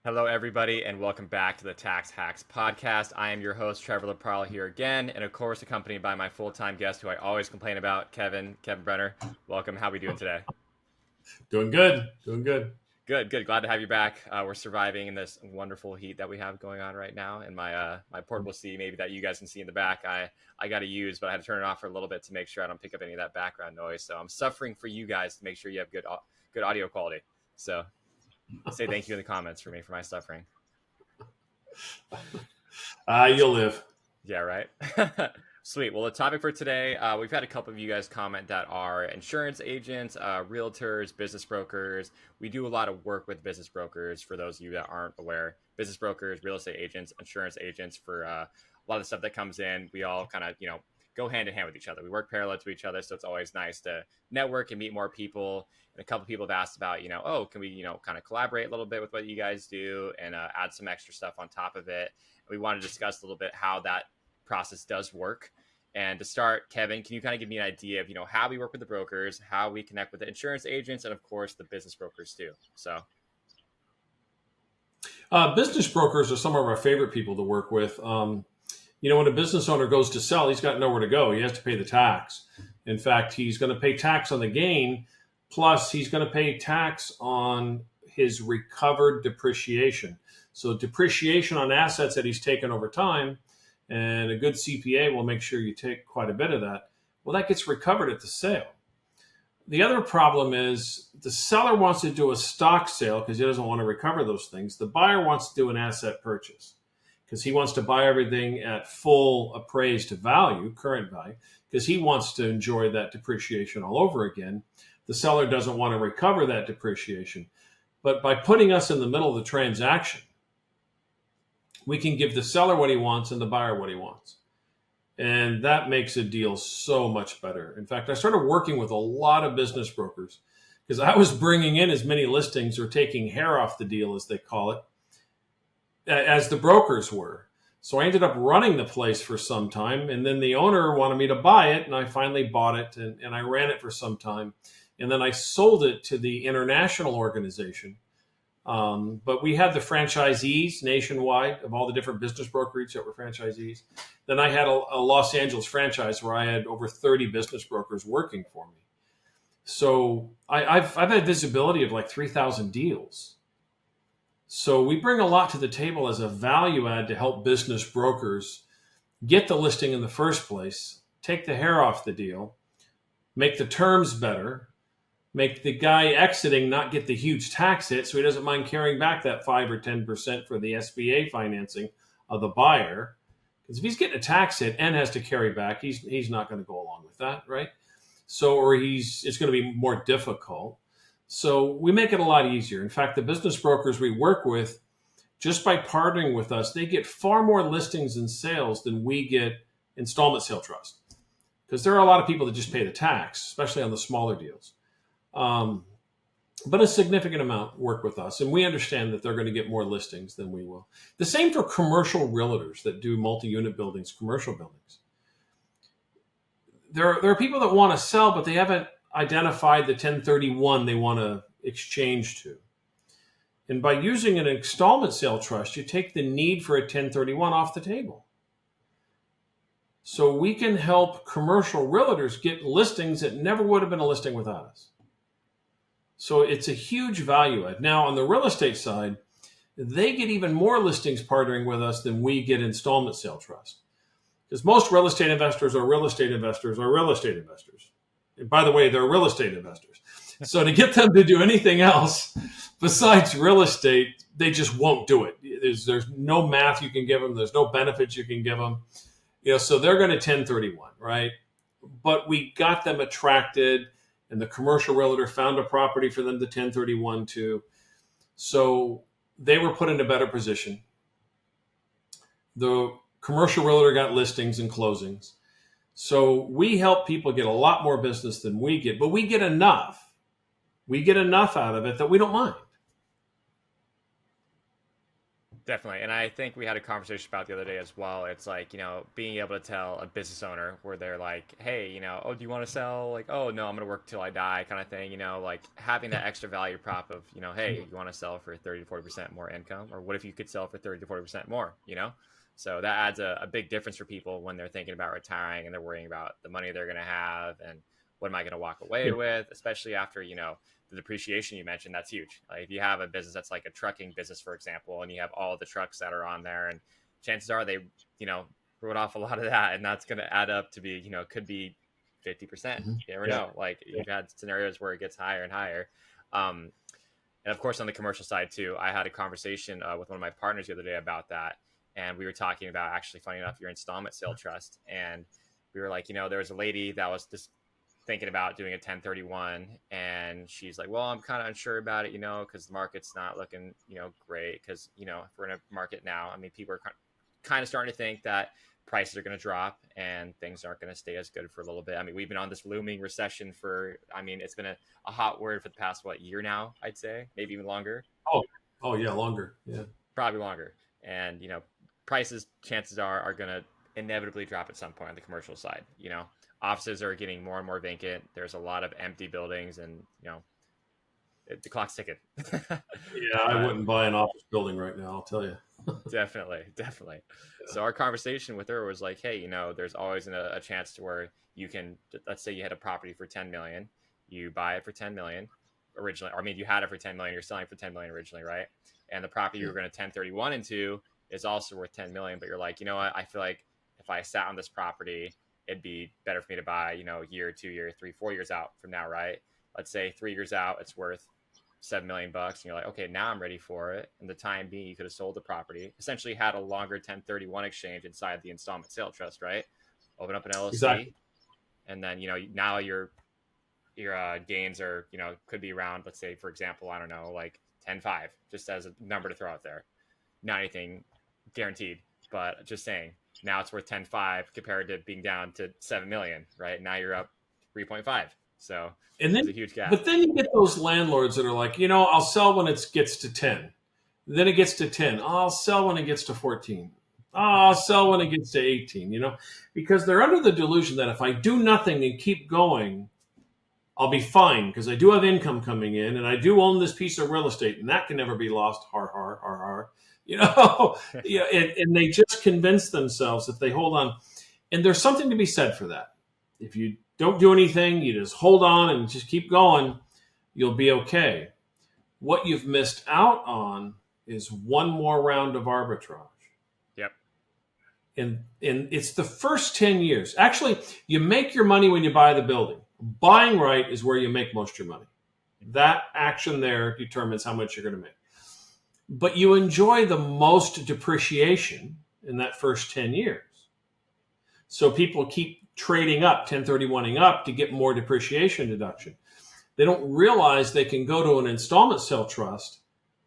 Hello, everybody, and welcome back to the Tax Hax podcast. I am your host, Trevor LaParle, here again, and of course, accompanied by my full-time guest, who I always complain about, Kevin Brenner. Welcome. How are we doing today? Doing good. Doing good. Good, good. Glad to have you back. We're surviving in this wonderful heat that we have going on right now, and my portable C, maybe that you guys can see in the back, I got to use, but I had to turn it off for a little bit to make sure I don't pick up any of that background noise. So I'm suffering for you guys to make sure you have good audio quality. So say thank you in the comments for me for my suffering. You'll live. Yeah, right. Sweet. Well, the topic for today, we've had a couple of you guys comment that are insurance agents, realtors, business brokers. We do a lot of work with business brokers. For those of you that aren't aware, business brokers, real estate agents, insurance agents. For a lot of the stuff that comes in, we all kind of go hand in hand with each other. We work parallel to each other, so it's always nice to network and meet more people. And a couple of people have asked about, oh, can we kind of collaborate a little bit with what you guys do and add some extra stuff on top of it. And we want to discuss a little bit how that process does work. And to start, Kevin, can you kind of give me an idea of how we work with the brokers, how we connect with the insurance agents, and of course the business brokers too? So business brokers are some of our favorite people to work with. When a business owner goes to sell, he's got nowhere to go. He has to pay the tax. In fact, he's going to pay tax on the gain, plus he's going to pay tax on his recovered depreciation. So depreciation on assets that he's taken over time, and a good CPA will make sure you take quite a bit of that. Well, that gets recovered at the sale. The other problem is the seller wants to do a stock sale because he doesn't want to recover those things. The buyer wants to do an asset purchase because he wants to buy everything at full appraised value, current value, because he wants to enjoy that depreciation all over again. The seller doesn't want to recover that depreciation. But by putting us in the middle of the transaction, we can give the seller what he wants and the buyer what he wants. And that makes a deal so much better. In fact, I started working with a lot of business brokers because I was bringing in as many listings or taking hair off the deal, as they call it, as the brokers were. So I ended up running the place for some time. And then the owner wanted me to buy it. And I finally bought it and I ran it for some time. And then I sold it to the international organization. But we had the franchisees nationwide of all the different business brokerage that were franchisees. Then I had a Los Angeles franchise where I had over 30 business brokers working for me. So I've had visibility of like 3,000 deals. So we bring a lot to the table as a value add to help business brokers get the listing in the first place, take the hair off the deal, make the terms better, make the guy exiting not get the huge tax hit so he doesn't mind carrying back that 5 or 10% for the SBA financing of the buyer. Because if he's getting a tax hit and has to carry back, he's not going to go along with that, right? So, or it's going to be more difficult. So we make it a lot easier. In fact, the business brokers we work with, just by partnering with us, they get far more listings and sales than we get installment sale trust. Because there are a lot of people that just pay the tax, especially on the smaller deals. But a significant amount work with us, and we understand that they're going to get more listings than we will. The same for commercial realtors that do multi-unit buildings, commercial buildings. There are people that want to sell, but they haven't identified the 1031 they want to exchange to. And by using an installment sale trust, you take the need for a 1031 off the table. So we can help commercial realtors get listings that never would have been a listing without us. So it's a huge value add. Now, on the real estate side, they get even more listings partnering with us than we get installment sale trust. Because most real estate investors are real estate investors are real estate investors. And by the way, they're real estate investors. So to get them to do anything else besides real estate, they just won't do it. There's no math you can give them. There's no benefits you can give them. So they're going to 1031, right? But we got them attracted, and the commercial realtor found a property for them to 1031 to. So they were put in a better position. The commercial realtor got listings and closings. So we help people get a lot more business than we get, but we get enough. We get enough out of it that we don't mind. Definitely. And I think we had a conversation about the other day as well. It's like, being able to tell a business owner where they're like, hey, oh, do you want to sell? Like, oh, no, I'm going to work till I die kind of thing, like having that extra value prop of, hey, you want to sell for 30 to 40% more income? Or what if you could sell for 30 to 40% more? So that adds a big difference for people when they're thinking about retiring and they're worrying about the money they're going to have and what am I going to walk away Yeah. with, especially after, the depreciation you mentioned. That's huge. Like if you have a business that's like a trucking business, for example, and you have all the trucks that are on there, and chances are they, wrote off a lot of that, and that's going to add up to be, could be 50%. Mhm. You never Yeah. know. Like Yeah. you've had scenarios where it gets higher and higher. Um, and of course, on the commercial side too, I had a conversation with one of my partners the other day about that, and we were talking about actually, funny enough, your installment sale trust, and we were like, there was a lady that was just thinking about doing a 1031, and she's like, well, I'm kind of unsure about it, because the market's not looking, great, because if we're in a market now, I mean, people are kind of starting to think that prices are going to drop and things aren't going to stay as good for a little bit. I mean, we've been on this looming recession for, I mean, it's been a hot word for the past year now, I'd say, maybe even longer. Oh, oh yeah, longer. Yeah. Probably longer. And prices, chances are going to inevitably drop at some point on the commercial side. Offices are getting more and more vacant. There's a lot of empty buildings, and the clock's ticking. Yeah, I But wouldn't buy an office building right now, I'll tell you. definitely. Yeah. So our conversation with her was like, hey, there's always a chance to where you can, let's say you had a property for 10 million, you buy it for 10 million originally, or I mean, you had it for 10 million, you're selling for 10 million originally, right? And the property you were going to 1031 into is also worth 10 million, but you're like, you know what? I feel like if I sat on this property, it'd be better for me to buy, a year, 2 year, 3, 4 years out from now, right? Let's say 3 years out, it's worth $7 million, and you're like, okay, now I'm ready for it. And the time being, you could have sold the property, essentially had a longer 1031 exchange inside the installment sale trust, right? Open up an LLC, Exactly. and then now your gains are could be around, let's say, for example, I don't know, like 10.5, just as a number to throw out there. Not anything guaranteed, but just saying. Now it's worth 10.5 compared to being down to 7 million, right? Now you're up 3.5. So And there's then, a huge gap. but then you get those landlords that are like, I'll sell when it gets to 10. Then it gets to 10. Oh, I'll sell when it gets to 14. Oh, I'll sell when it gets to 18, because they're under the delusion that if I do nothing and keep going, I'll be fine because I do have income coming in and I do own this piece of real estate and that can never be lost. Har, har, har, har. Yeah, and they just convince themselves if they hold on. And there's something to be said for that. If you don't do anything, you just hold on and just keep going, you'll be okay. What you've missed out on is one more round of arbitrage. Yep. And it's the first 10 years. Actually, you make your money when you buy the building. Buying right is where you make most of your money. That action there determines how much you're going to make. But you enjoy the most depreciation in that first 10 years. So people keep trading up, 1031ing up to get more depreciation deduction. They don't realize they can go to an installment sale trust,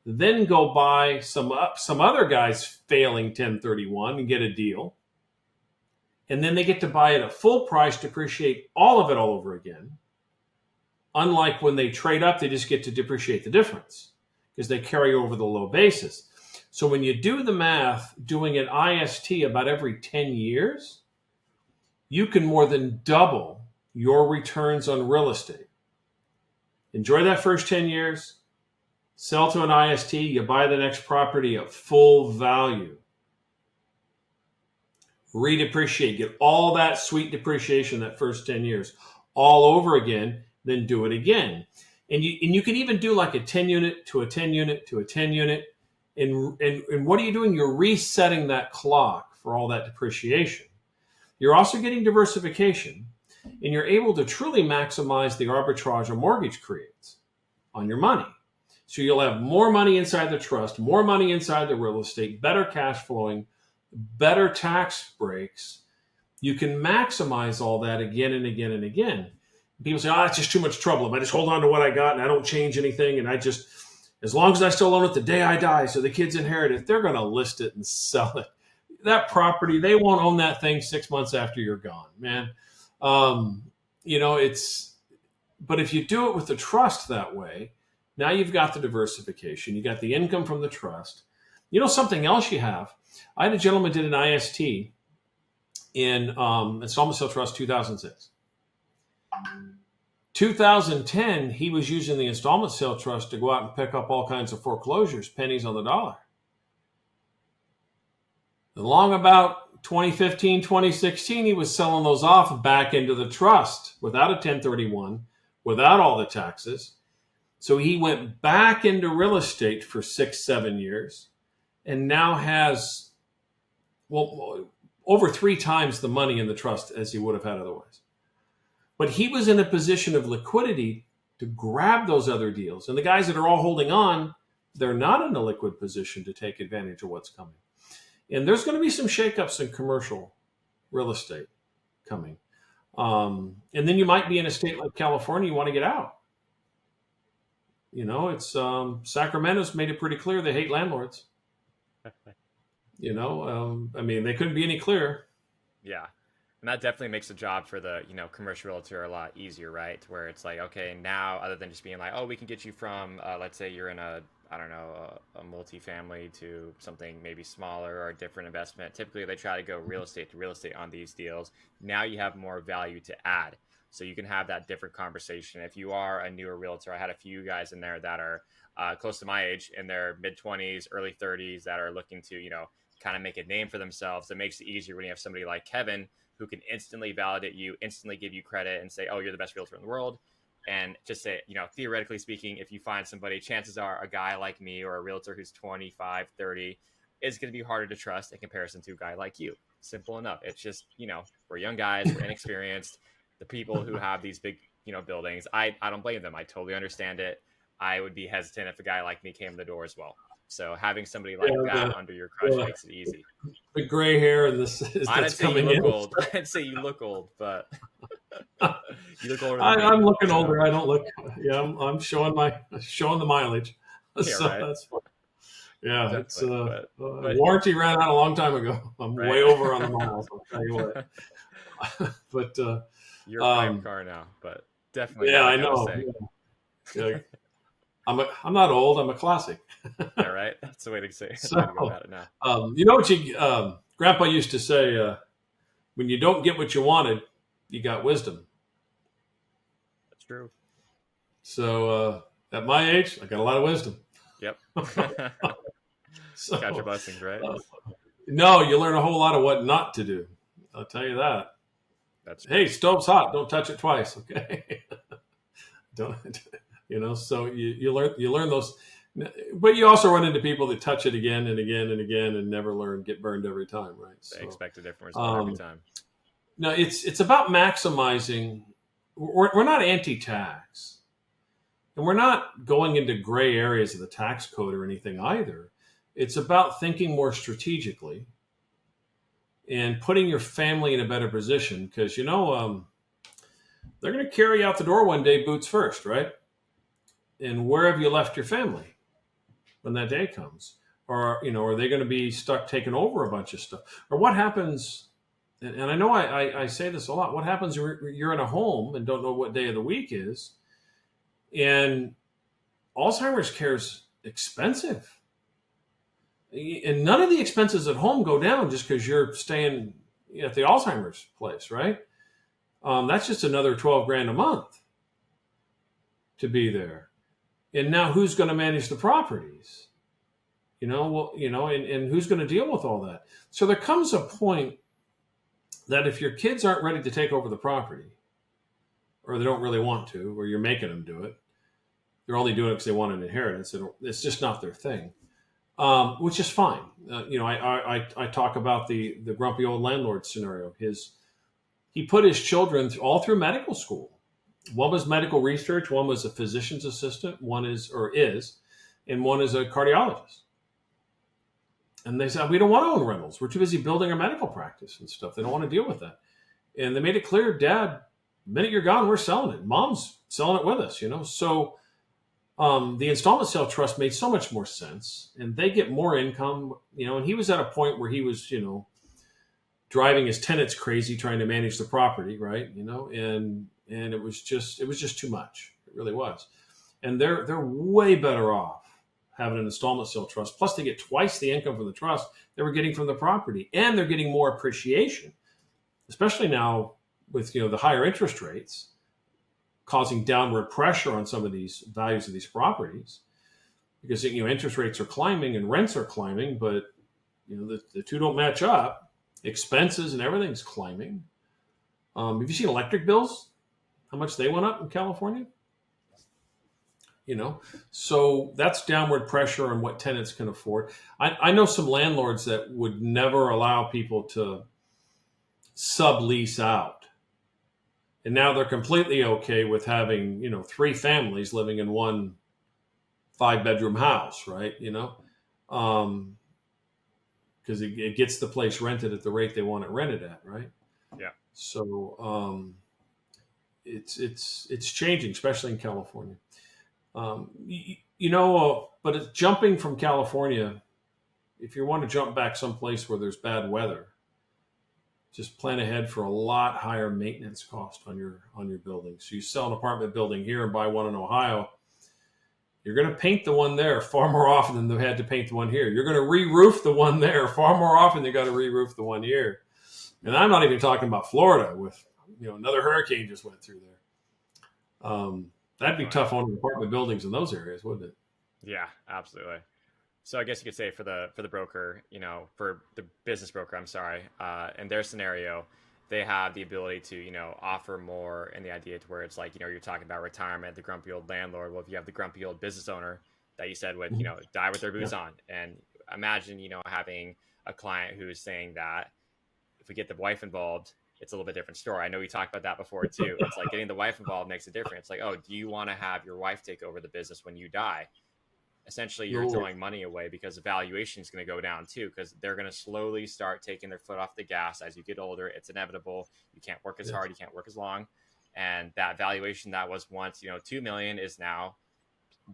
then go buy some other guy's failing 1031 and get a deal. And then they get to buy it at full price, depreciate all of it all over again. Unlike when they trade up, they just get to depreciate the difference because they carry over the low basis. So when you do the math, doing an IST about every 10 years, you can more than double your returns on real estate. Enjoy that first 10 years, sell to an IST, you buy the next property at full value. Redepreciate, get all that sweet depreciation that first 10 years all over again, then do it again. And you can even do like a 10 unit to a 10 unit to a 10 unit. And what are you doing? You're resetting that clock for all that depreciation. You're also getting diversification, and you're able to truly maximize the arbitrage a mortgage creates on your money. So you'll have more money inside the trust, more money inside the real estate, better cash flowing, better tax breaks. You can maximize all that again and again and again. People say, it's just too much trouble. If I just hold on to what I got and I don't change anything, and I just, as long as I still own it the day I die, so the kids inherit it, they're going to list it and sell it. That property, they won't own that thing 6 months after you're gone, man. But if you do it with the trust that way, now you've got the diversification. You got the income from the trust. You know something else you have? I had a gentleman did an IST in installment sale trust 2006. 2010, he was using the installment sale trust to go out and pick up all kinds of foreclosures, pennies on the dollar. Along about 2015, 2016, he was selling those off back into the trust without a 1031, without all the taxes. So he went back into real estate for 6-7 years and now has, well, over 3 times the money in the trust as he would have had otherwise. But he was in a position of liquidity to grab those other deals. And the guys that are all holding on, they're not in a liquid position to take advantage of what's coming. And there's going to be some shakeups in commercial real estate coming. And then you might be in a state like California, you want to get out. You know, it's Sacramento's made it pretty clear they hate landlords. You know, I mean, they couldn't be any clearer. Yeah. And that definitely makes the job for the, commercial realtor a lot easier, right? Where it's like, okay, now other than just being like, oh, we can get you from, let's say you're in a multifamily to something maybe smaller or a different investment. Typically, they try to go real estate to real estate on these deals. Now you have more value to add. So you can have that different conversation. If you are a newer realtor, I had a few guys in there that are close to my age, in their mid-20s, early 30s, that are looking to, kind of make a name for themselves. It makes it easier when you have somebody like Kevin who can instantly validate you, instantly give you credit and say, oh, you're the best realtor in the world. And just say, theoretically speaking, if you find somebody, chances are a guy like me or a realtor who's 25, 30 is going to be harder to trust in comparison to a guy like you. Simple enough. It's just, we're young guys, we're inexperienced. The people who have these big, buildings, I don't blame them. I totally understand it. I would be hesitant if a guy like me came in the door as well. So having somebody like that under your crush makes it easy. The gray hair and this I didn't say you look old. I didn't say you look old, but you look older than me. I'm looking older. I don't look. Yeah, I'm showing the mileage. Yeah, so right. that's fun. Yeah, it's but warranty ran out a long time ago. I'm way over on the miles. I'll tell you what. But you're a prime car now, but definitely. Yeah, I know. Yeah. I'm not old. I'm a classic. Yeah, right. That's the way to say it. So, go about it now. You know what Grandpa used to say, when you don't get what you wanted, you got wisdom. That's true. So at my age, I got a lot of wisdom. Yep. So, got your blessings, right? No, you learn a whole lot of what not to do. I'll tell you that. That's hey, stove's hot. Don't touch it twice. Okay. Don't. So you learn those, but you also run into people that touch it again and again and again and never learn, get burned every time, right? They expect a different result every time. No, it's about maximizing. We're not anti-tax, and we're not going into gray areas of the tax code or anything either. It's about thinking more strategically and putting your family in a better position because they're going to carry you out the door one day, boots first, right? And where have you left your family when that day comes? Or, are they going to be stuck taking over a bunch of stuff? Or what happens, and I know I say this a lot, what happens when you're in a home and don't know what day of the week is, and Alzheimer's care is expensive. And none of the expenses at home go down just because you're staying at the Alzheimer's place, right? That's just another $12,000 a month to be there. And now who's going to manage the properties? And who's going to deal with all that? So there comes a point that if your kids aren't ready to take over the property, or they don't really want to, or you're making them do it, they're only doing it because they want an inheritance. It's just not their thing, which is fine. I talk about the grumpy old landlord scenario. He put his children all through medical school. One was medical research, one was a physician's assistant, one is, and one is a cardiologist. And they said, we don't want to own rentals. We're too busy building our medical practice and stuff. They don't want to deal with that. And they made it clear, Dad, the minute you're gone, we're selling it. Mom's selling it with us, So the installment sale trust made so much more sense. And they get more income, and he was at a point where he was, driving his tenants crazy trying to manage the property, right? And it was just too much. It really was. And they're way better off having an installment sale trust. Plus, they get twice the income from the trust they were getting from the property, and they're getting more appreciation, especially now with the higher interest rates causing downward pressure on some of these values of these properties, because interest rates are climbing and rents are climbing, but the two don't match up. Expenses and everything's climbing. Have you seen electric bills? How much they went up in California? So that's downward pressure on what tenants can afford. I know some landlords that would never allow people to sublease out. And now they're completely okay with having, 3 families living in one 5-bedroom house, right? Because it gets the place rented at the rate they want it rented at, right? Yeah. So it's changing, especially in California. But it's jumping from California. If you want to jump back someplace where there's bad weather, just plan ahead for a lot higher maintenance cost on your building. So you sell an apartment building here and buy one in Ohio, you're going to paint the one there far more often than they had to paint the one here. You're going to re-roof the one there far more often than you got to re-roof the one here. And I'm not even talking about Florida with another hurricane just went through there. That'd be tough owning apartment buildings in those areas, wouldn't it? Yeah, absolutely. So I guess you could say for the broker, for the business broker, I'm sorry, in their scenario, they have the ability to, offer more, and the idea to where it's like, you're talking about retirement, the grumpy old landlord. Well, if you have the grumpy old business owner that you said would, die with their boots on, and imagine, having a client who's saying that if we get the wife involved, it's a little bit different story. I know we talked about that before too. It's like getting the wife involved makes a difference. Like, oh, do you want to have your wife take over the business when you die? Essentially, you're throwing money away because the valuation is going to go down too, because they're going to slowly start taking their foot off the gas as you get older. It's inevitable. You can't work as hard. You can't work as long. And that valuation that was once, 2 million is now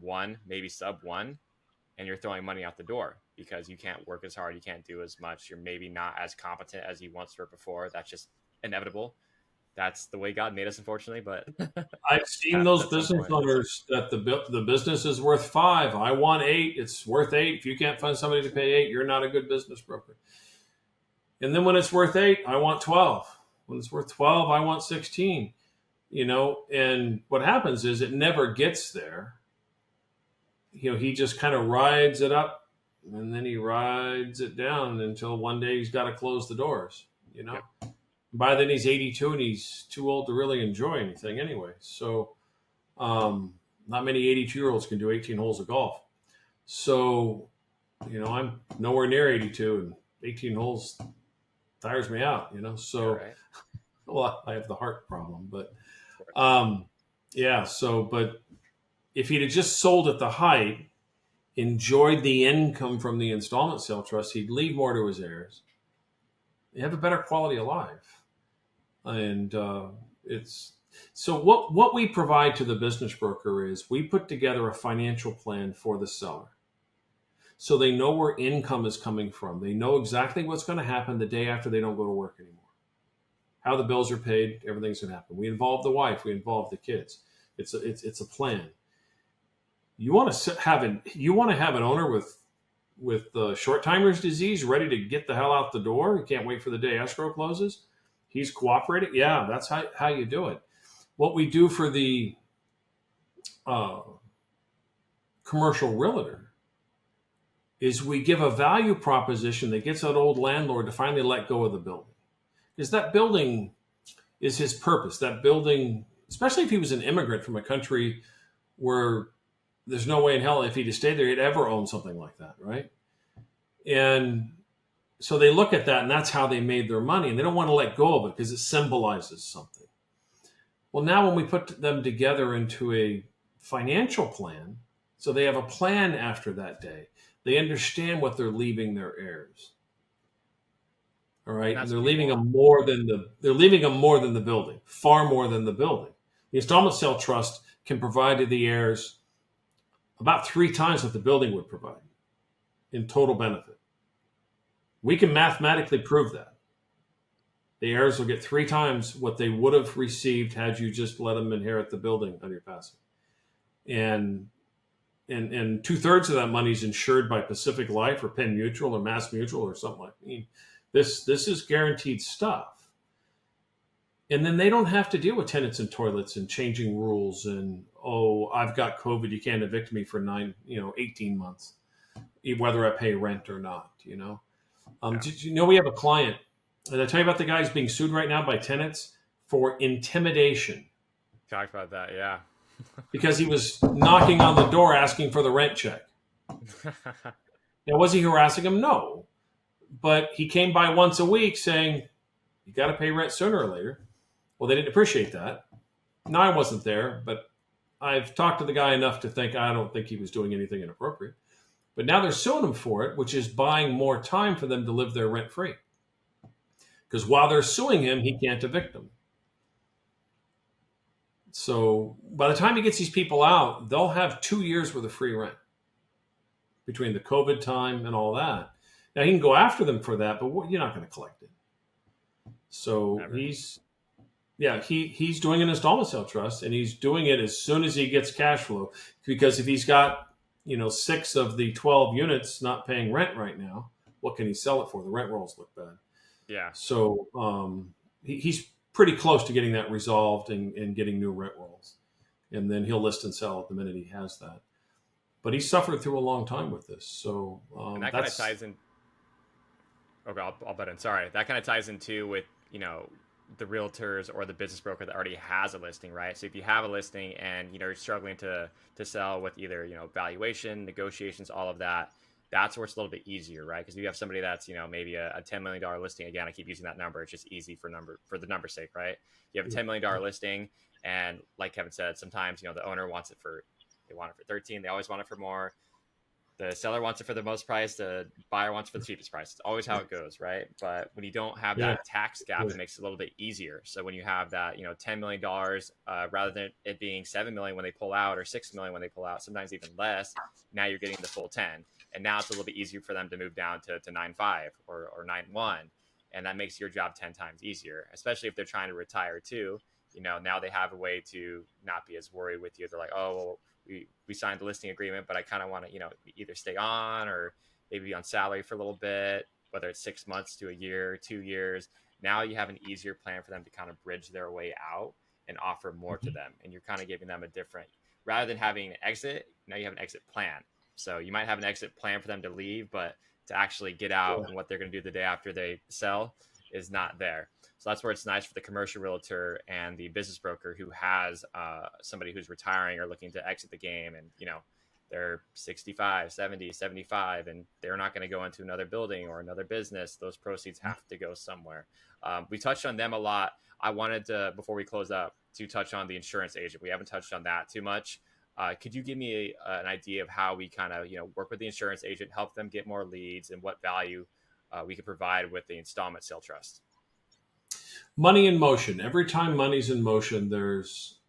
1, maybe sub 1. And you're throwing money out the door because you can't work as hard. You can't do as much. You're maybe not as competent as you once were before. That's just inevitable. That's the way God made us, unfortunately. But I've seen those business owners that the business is worth 5. I want 8. It's worth 8. If you can't find somebody to pay 8, you're not a good business broker. And then when it's worth 8, I want 12. When it's worth 12, I want 16. And what happens is it never gets there. He just kind of rides it up, and then he rides it down until one day he's got to close the doors. Yep. By then he's 82 and he's too old to really enjoy anything anyway. So not many 82-year-olds can do 18 holes of golf. So, I'm nowhere near 82, and 18 holes tires me out, So, right. Well, I have the heart problem, but but if he'd have just sold at the height, enjoyed the income from the installment sale trust, he'd leave more to his heirs. They have a better quality of life. And it's so what we provide to the business broker is we put together a financial plan for the seller. So they know where income is coming from. They know exactly what's going to happen the day after they don't go to work anymore. How the bills are paid, everything's going to happen. We involve the wife, we involve the kids. It's a plan. You want to have an owner with short timer's disease ready to get the hell out the door. You can't wait for the day escrow closes. He's cooperating. Yeah, that's how you do it. What we do for the commercial realtor is we give a value proposition that gets that old landlord to finally let go of the building. Because that building is his purpose. That building, especially if he was an immigrant from a country where there's no way in hell if he'd have stayed there, he'd ever own something like that, right? And so they look at that, and that's how they made their money, and they don't want to let go of it because it symbolizes something. Well, now when we put them together into a financial plan, so they have a plan after that day, they understand what they're leaving their heirs. All right, and they're leaving them more than the building, far more than the building. The installment sale trust can provide to the heirs about 3 times what the building would provide in total benefit. We can mathematically prove that. The heirs will get 3 times what they would have received had you just let them inherit the building on your passing. And and 2/3 of that money is insured by Pacific Life or Penn Mutual or Mass Mutual or something like that. I mean, this is guaranteed stuff. And then they don't have to deal with tenants and toilets and changing rules and, oh, I've got COVID, you can't evict me for 18 months, whether I pay rent or not, Yeah. Did you know we have a client? Did I tell you about the guy who's being sued right now by tenants for intimidation? Talked about that, yeah. Because he was knocking on the door asking for the rent check. Now, was he harassing him? No. But he came by once a week saying, you got to pay rent sooner or later. Well, they didn't appreciate that. No, I wasn't there, but I've talked to the guy enough to think I don't think he was doing anything inappropriate. But now they're suing him for it, which is buying more time for them to live there rent free. Because while they're suing him, he can't evict them. So by the time he gets these people out, they'll have 2 years worth of free rent between the COVID time and all that. Now, he can go after them for that, but you're not going to collect it. So Never. he's doing an installment sale trust, and he's doing it as soon as he gets cash flow. Because if he's got 6 of the 12 units not paying rent right now, what can he sell it for? The rent rolls look bad. Yeah. So he's pretty close to getting that resolved and getting new rent rolls. And then he'll list and sell it the minute he has that. But he suffered through a long time with this. So And that kind of ties in. Okay, I'll butt in. Sorry. That kind of ties into with, the realtors or the business broker that already has a listing, right? So if you have a listing and, you're struggling to sell with either, valuation, negotiations, all of that, that's where it's a little bit easier, right? Because you have somebody that's, maybe a $10 million listing. Again, I keep using that number. It's just easy for the number's sake, right? You have a $10 million listing, and like Kevin said, sometimes, the owner wants it they want it for 13. They always want it for more. The seller wants it for the most price. The buyer wants it for the cheapest price. It's always how it goes, right? But when you don't have that tax gap, it makes it a little bit easier. So when you have that, $10 million, rather than it being $7 million when they pull out or $6 million when they pull out, sometimes even less, now you're getting the full 10. And now it's a little bit easier for them to move down to 9.5 or 9.1. And that makes your job 10 times easier, especially if they're trying to retire too. Now they have a way to not be as worried with you. They're like, oh, well, we signed the listing agreement, but I kind of want to, either stay on or maybe be on salary for a little bit, whether it's 6 months to a year, 2 years. Now you have an easier plan for them to kind of bridge their way out and offer more to them. And you're kind of giving them a different, rather than having an exit, now you have an exit plan. So you might have an exit plan for them to leave, but to actually get out and what they're going to do the day after they sell is not there. So that's where it's nice for the commercial realtor and the business broker who has somebody who's retiring or looking to exit the game, and they're 65, 70, 75, and they're not going to go into another building or another business. Those proceeds have to go somewhere. We touched on them a lot. I wanted to, before we close up, to touch on the insurance agent. We haven't touched on that too much. Could you give me an idea of how we kind of work with the insurance agent, help them get more leads, and what value we could provide with the installment sale trust? Money in motion. Every time money's in motion, there's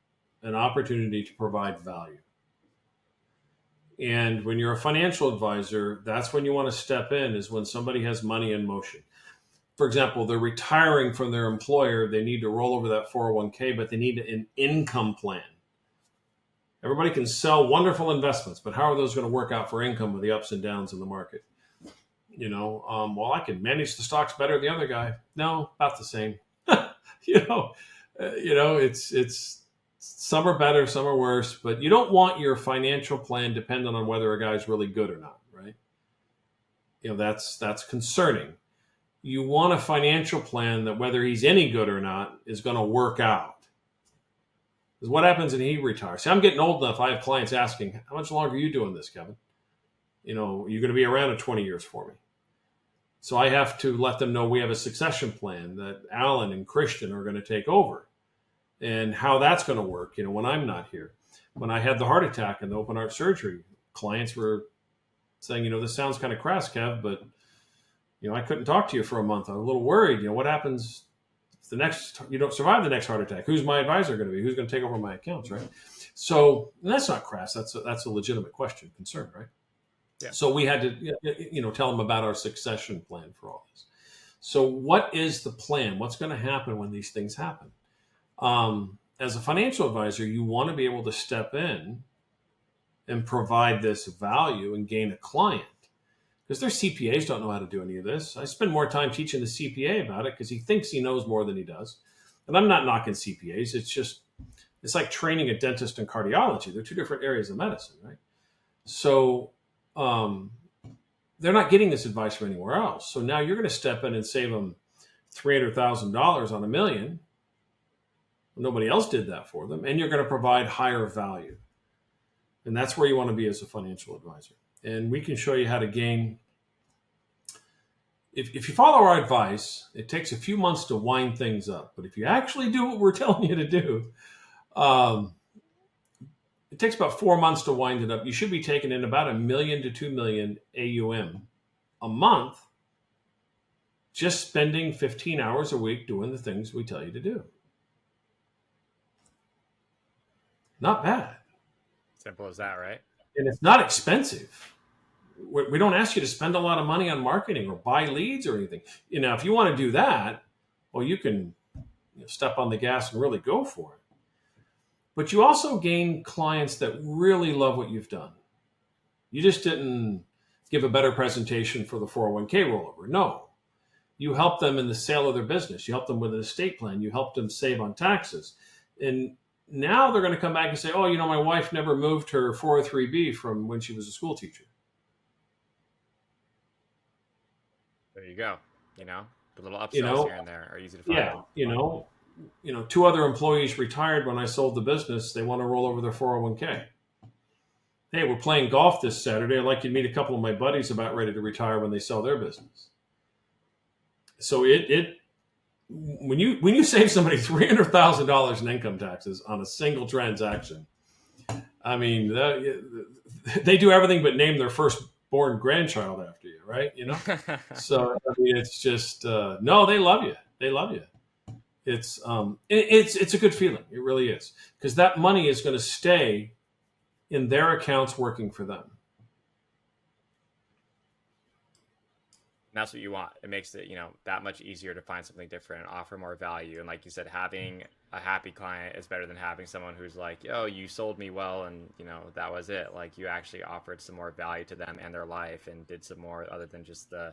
an opportunity to provide value. And when you're a financial advisor, that's when you want to step in, is when somebody has money in motion. For example, they're retiring from their employer. They need to roll over that 401k, but they need an income plan. Everybody can sell wonderful investments, but how are those going to work out for income with the ups and downs in the market? Well, I can manage the stocks better than the other guy. No, about the same. It's some are better, some are worse, but you don't want your financial plan dependent on whether a guy's really good or not, right? That's concerning. You want a financial plan that whether he's any good or not is going to work out. Because what happens when he retires? See, I'm getting old enough. I have clients asking, how much longer are you doing this, Kevin? You're going to be around in 20 years for me. So I have to let them know we have a succession plan that Alan and Christian are going to take over, and how that's going to work, when I'm not here. When I had the heart attack and the open heart surgery, clients were saying, this sounds kind of crass, Kev, but, I couldn't talk to you for a month. I'm a little worried. What happens if you don't survive the next heart attack? Who's my advisor going to be? Who's going to take over my accounts, right? So that's not crass. That's a legitimate concern, right? Yeah. So we had to, tell them about our succession plan for all this. So what is the plan? What's going to happen when these things happen? As a financial advisor, you want to be able to step in and provide this value and gain a client. Because their CPAs don't know how to do any of this. I spend more time teaching the CPA about it because he thinks he knows more than he does. And I'm not knocking CPAs. It's like training a dentist and cardiology. They're two different areas of medicine, right? So um, they're not getting this advice from anywhere else. So now you're going to step in and save them $300,000 on a million. Nobody else did that for them. And you're going to provide higher value. And that's where you want to be as a financial advisor. And we can show you how to gain. If you follow our advice, it takes a few months to wind things up. But if you actually do what we're telling you to do, um, it takes about 4 months to wind it up. You should be taking in about $1 million to $2 million AUM a month, just spending 15 hours a week doing the things we tell you to do. Not bad. Simple as that, right? And it's not expensive. We don't ask you to spend a lot of money on marketing or buy leads or anything. If you want to do that, well, you can step on the gas and really go for it. But you also gain clients that really love what you've done. You just didn't give a better presentation for the 401k rollover. No. You help them in the sale of their business. You help them with an estate plan. You help them save on taxes. And now they're going to come back and say, oh, my wife never moved her 403b from when she was a school teacher. There you go. The little upsells here and there are easy to find. Yeah, 2 other employees retired when I sold the business. They want to roll over their 401k. Hey, we're playing golf this Saturday. I'd like you to meet a couple of my buddies about ready to retire when they sell their business. So when you save somebody $300,000 in income taxes on a single transaction, I mean, they do everything but name their firstborn grandchild after you, right? So I mean, it's just no, they love you. They love you. It's a good feeling. It really is, because that money is going to stay in their accounts working for them. And that's what you want. It makes it, that much easier to find something different, offer more value. And like you said, having a happy client is better than having someone who's like, oh, you sold me well, and that was it. Like, you actually offered some more value to them and their life and did some more other than just the